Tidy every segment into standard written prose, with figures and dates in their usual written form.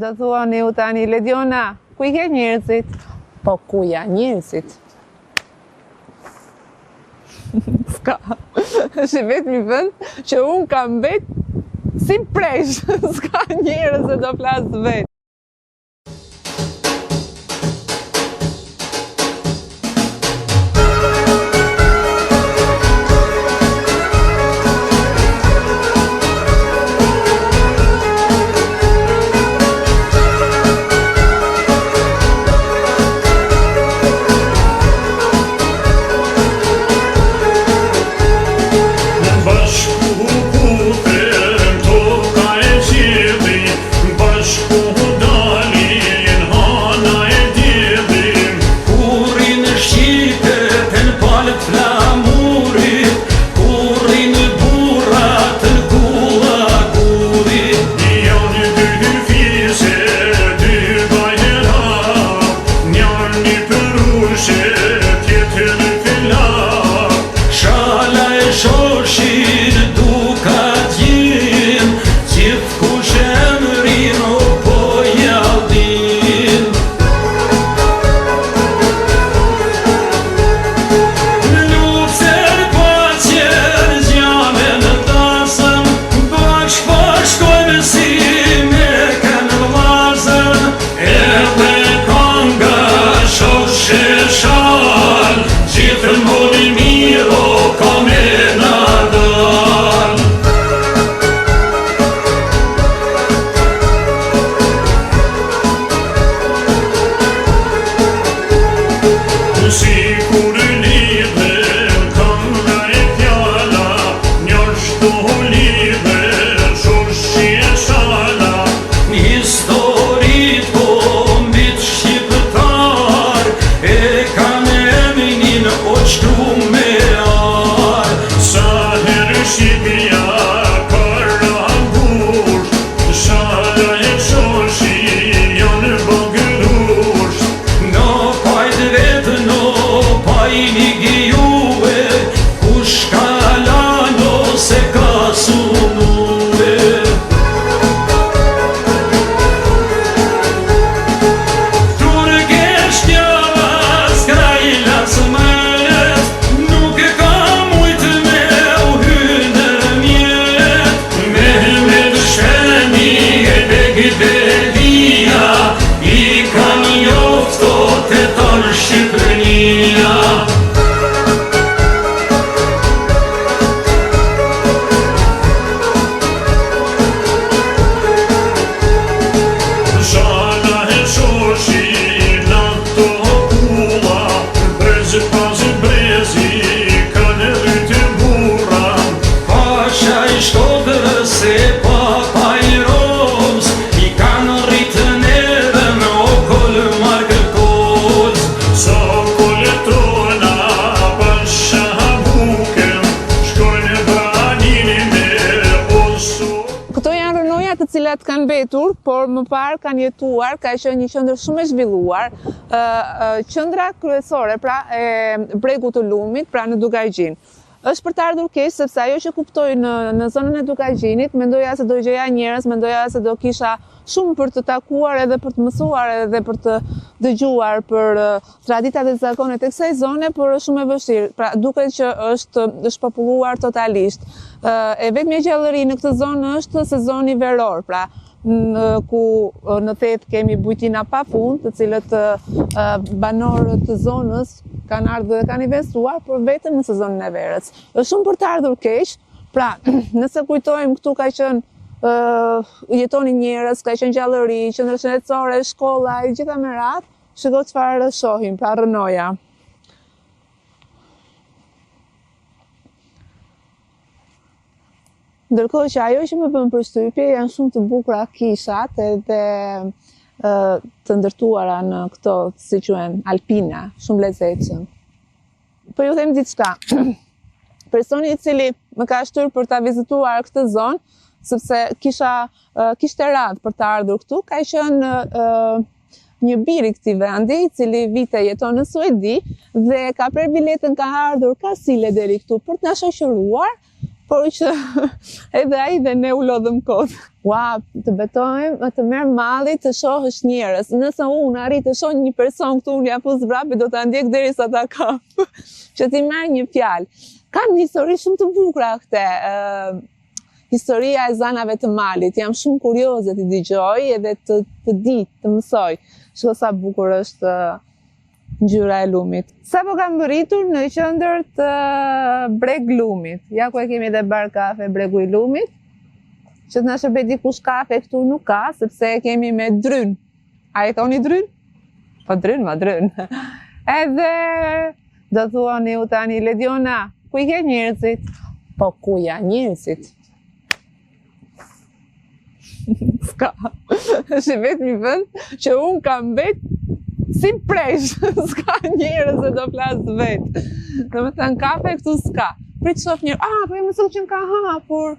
Do thuani u tani, Lediona, ku i ke njerëzit? Po ku janë njerëzit? Ska, është vetëm i vend që unë kam vetë si presh, s'ka njerëz që do flasë vetë. Cilat kanë mbetur, por më parë kanë jetuar, ka qenë një qendër shumë e zhvilluar, qendra kryesore pra e bregut të Lumit, pra në Dugajgjin. Është për të ardhur keq sepse ajo që kuptoj në zonën e Dugajgjinit, mendoja se do gjeja njerëz, mendoja se do kisha shumë për të takuar edhe për të mësuar edhe për të dëgjuar për traditat dhe zakonet e kësaj zone, por është shumë e vështirë. Pra duket që është populluar totalisht. E vetmja gjallëri në këtë zonë është sezoni veror, pra ku në thet kemi bujtina pafund, të cilët banorët të zonës kanë ardhur dhe kanë investuar, por vetëm në sezonin e verës. Është shumë për të ardhur keq, pra nëse kujtojmë këtu ka qenë jetonin njerëz, ka qenë gjallëri, qendra shëndetësore, shkolla, i gjitha me radhë, shiko çfarë shohim, pra rënoja. Ndërkohë që ajo që më bën përshtypje janë shumë të bukura kishat edhe të ndërtuara në këto, si quhen, alpina, shumë lezetshëm. Po ju them diçka. Personi i cili më ka shtyrë për ta vizituar këtë zonë, sepse kishte radhë për të ardhur këtu, ka qenë një bir i këtij vendi, i cili vite jeton në Suedi dhe ka prerë biletën, ka ardhur ka sile deri këtu për të na shoqëruar, por që edhe ai dhe ne u lodhëm kot. Ua, të betojmë, të merr malli të shohësh njerëz. Nëse unë arrit të shoh një person këtu, unë apo zbrapi do ta ndjek derisa ta kap. Që ti merr një fjalë. Kam një histori shumë të bukur këte. Historia e zanave të malit. Jam shumë kurioze t'i dëgjoj edhe të di, të mësoj. Shko sa bukur është ngjyra e lumit. Sapo kam rritur në qendër të Breg Lumit. Ja ku e kemi edhe bar kafe Bregu i Lumit. Që të na shërbej dikush kafe këtu nuk ka, sepse e kemi me dryn. A e thoni dryn? Po dryn, ma dryn. Edhe do thuani u tani, Lediona, ku i ke njerëzit? Po ku ja njerëzit? Ska. Është vetëm një vend që unë kam vetë si presh. Ska njerëz që do flas vetë. Domethënë kafe këtu s'ka. Prit shoh një, po më thon që ka hapur.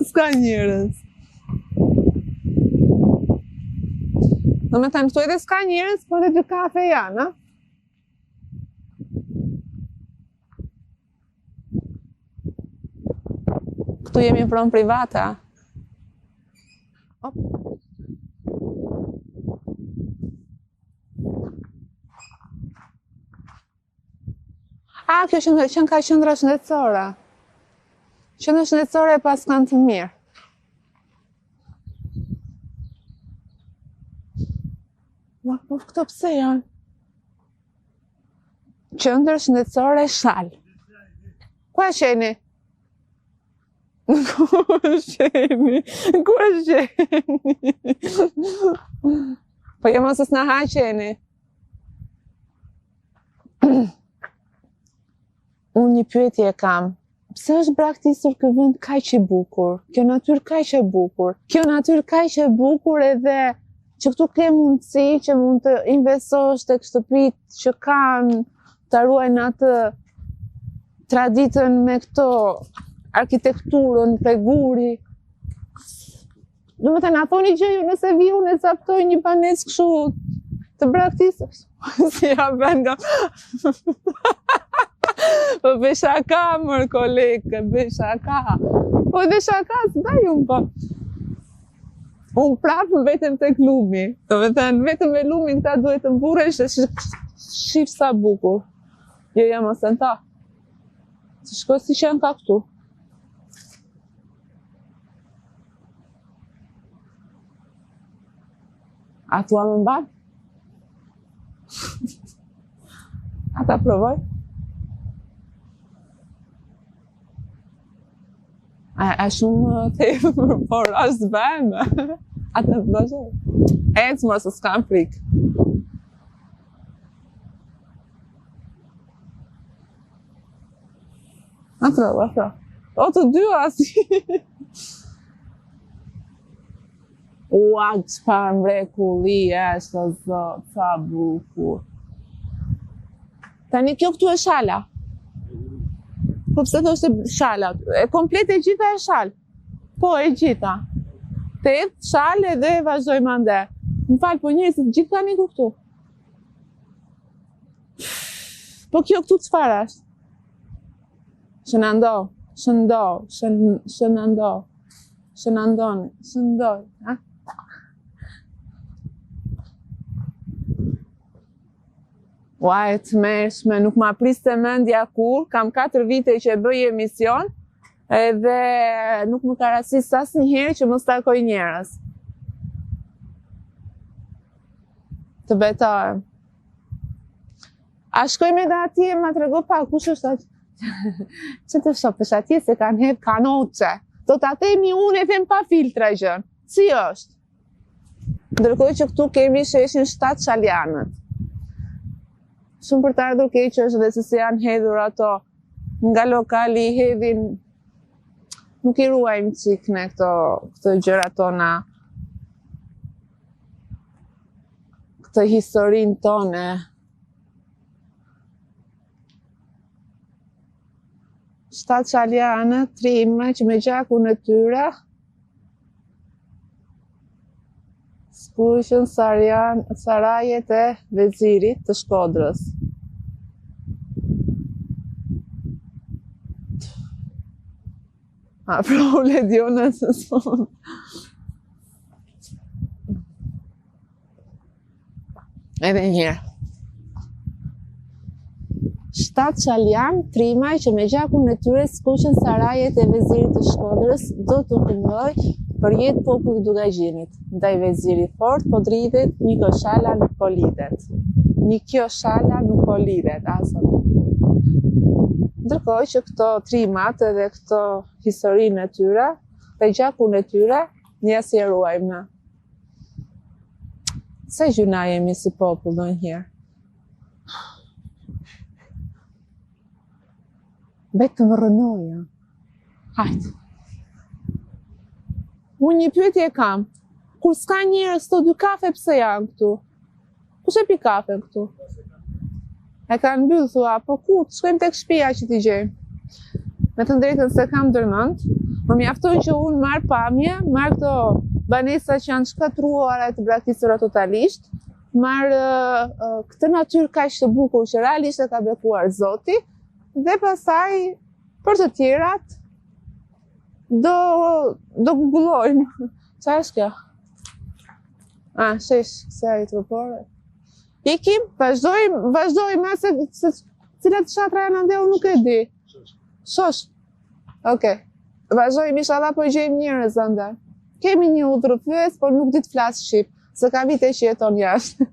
S'ka njerëz. Do me thënë, këtu edhe s'ka njerëz, po edhe dy kafe janë, a? Këtu jemi në pronë private, a? Kjo që ka qendra shëndetësore. Qendra shëndetësore e pas kanë të mirë. Po këto pse janë? Qendër shëndetësore Shal. Ku e sheni? Ku e sheni? Ku e sheni? Po jo mos s'na haqeni. Unë një pyetje kam. Pse është braktisur ky vend kaq i bukur? Kjo natyrë kaq e bukur. Kjo natyrë kaq e bukur edhe që këtu ke mundësi që mund të investosh tek shtëpitë që kanë të ruajnë atë traditën me këto arkitekturën, feguri. Domethënë, a thoni gjë ju nëse vi unë e captoj një banesë kështu të braktisur? Si ja bën nga... Po bëj shaka, mër kolegë, bëj shaka. Po dhe shaka s'baj unë po. Unë prapë vetëm tek lumi. Do me thënë, vetëm me lumin këta duhet të mburresh e shif sa bukur. Jo jam ose në ta. Që shko si që janë ka këtu. A tua më mbarë? A ta provoj? A shumë tepër, por është bëjmë. A të vazhdoj. Ecë mos se s'kam frikë. Afro. O të dy asi. Ua, çfarë mrekulli është o zot, sa bukur. Tani kjo këtu e shala. Po pse thoshte shala? E komplet e gjitha e shal. Po, e gjitha. Te shal edhe vazhdoj mande. Më falë, po njerëzit gjithë kanë ikur këtu. Po kjo këtu çfarë është? Shëndoj, ha? Ua, e të mërshme, nuk ma priste mendja kur, kam 4 vite që e bëj emision, edhe nuk më ka rastis asnjëherë që mos takoj njerëz. Të betohem. A shkojmë edhe atje, ma të rego pa, kush është atë? Që të shopësh atje se kanë hedhë kanoce. Do të themi unë e them pa filtra gjën. Si është? Ndërkohë që këtu kemi sheshin 7 shaljanët. Shumë për të ardhur keq është dhe se si janë hedhur ato nga lokali i hedhin, nuk i ruajmë qik në këto gjëra tona, këtë historinë tone. Shtatë shaljanë, trime që me gjaku në tyre, Skuqën Sarajet e Vezirit të Shkodrës. Pra u ledjona se son. Edhe njërë. 7 Çaljan, trimaj që me gjakun e tyre skuqën Sarajet e Vezirit të Shkodrës do të këndoj për jetë populli Dugajgjinit. Ndaj veziri fort, po dridhet, një koshala nuk po lidhet. Një koshala nuk po lidhet, asa nuk. Ndërkohë që këto trimat edhe këto historinë e tyre, dhe gjakun e tyre, një si e ruajmë na. Se gjuna jemi si popull do njëherë. Betë më rënoja. Hajtë. Unë një pyetje kam. Kur s'ka njerëz të 2 kafe, pse janë këtu? Kush e pi kafe këtu? E kanë mbyllë, thua, po ku? Shkojmë tek shtëpia që t'i gjejmë. Me të drejtën se kam ndërmend, më mjafton që unë marr pamje, marr këto banesa që janë shkatruara e të braktisura totalisht, marr këtë natyrë kaq të bukur që realisht e ka bekuar Zoti, dhe pastaj për të tjerat do gugullojmë. Qa është kjo? Shesh, se ai trupore. Ikim, vazhdojmë, se cilat shatra janë ande, unë nuk e di. Shosh. Okej. Vazhdojmë, inshallah po gjejmë njerëz ande. Kemi një udhërrëfyes, por nuk di të flas shqip, se ka vite që jeton jashtë.